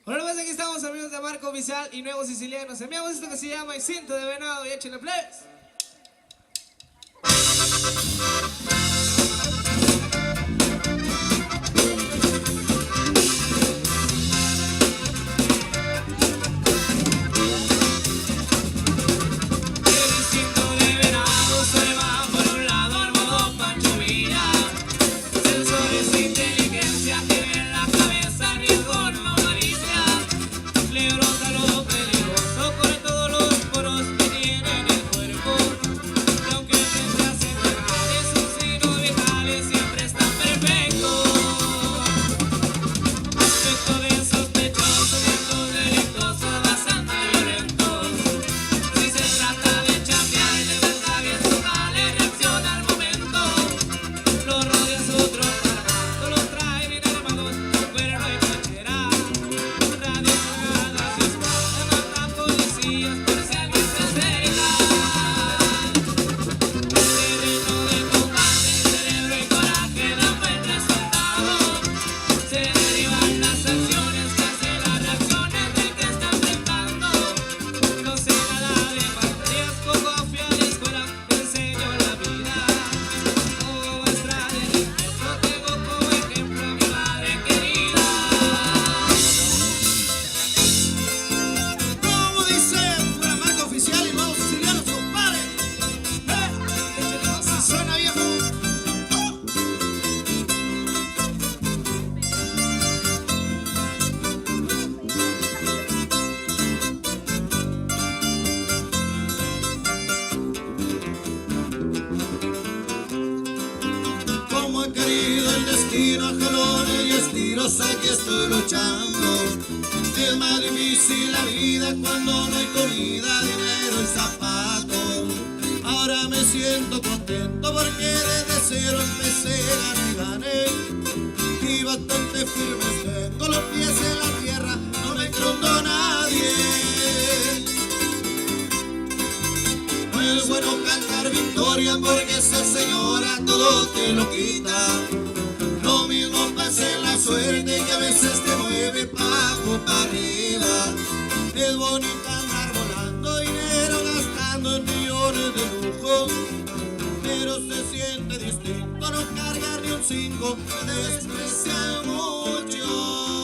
Bueno, pues aquí estamos, amigos de Marco Oficial y Nuevos Sicilianos. Enviamos esto que se llama El Cinto de Venado y échenle plebes. Tiro jalones y estiros, aquí estoy luchando. Es más difícil la vida cuando no hay comida, dinero y zapatos. Ahora me siento contento porque desde cero empecé, gané. Y bastante firmes tengo los pies en la tierra, no me crundo a nadie. No es bueno cantar victoria porque esa señora todo te lo quita. Lo mismo pasa en la suerte que a veces te mueve pa' abajo, pa' arriba. Es bonito andar volando dinero, gastando en millones de lujo, pero se siente distinto no cargar ni un 5, me desprecia mucho.